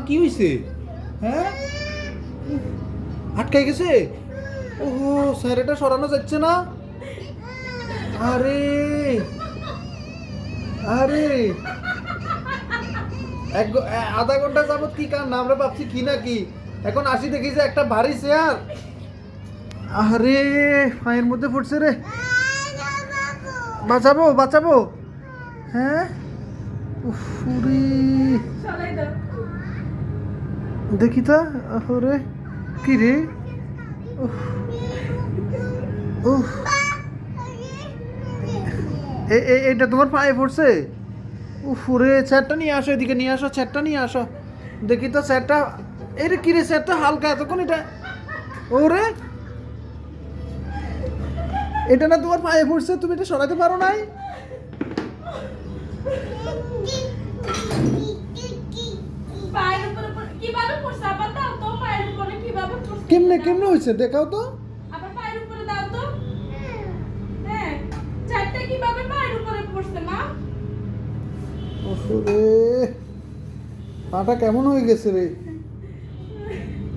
কি হয়েছে? হ্যাঁ, আটকাই গেছে। ওহো, স্যার এটা সরানো যাচ্ছে না। আরে আরে আধা ঘন্টা যাবত কি কান্না, আমরা ভাবছি কি না কি, এখন আসি দেখি যে একটা ভারী চেয়ার। আরে পায়ের মধ্যে পড়ছে রে। বাঁচাবো বাঁচাবো। হ্যাঁ, উফরে, দেখি তা। ওরে কি রে? উফ, উফ, এটা তোমার পায়ে পড়ছে? উফরে, স্যারটা নিয়ে আসো, এদিকে নিয়ে আসো, স্যারটা নিয়ে আসো। দেখি তো স্যারটা। এরে কি রে, স্যারটা হালকা এতক্ষণ এটা। ওরে, এটা না তোমার পায়ে পড়ছে, তুমি এটা সরাতে পারো নাই? কেমনে কেমনে হয়েছে দেখাও তো। ওরে, পাটা কেমন হয়ে গেছে রে।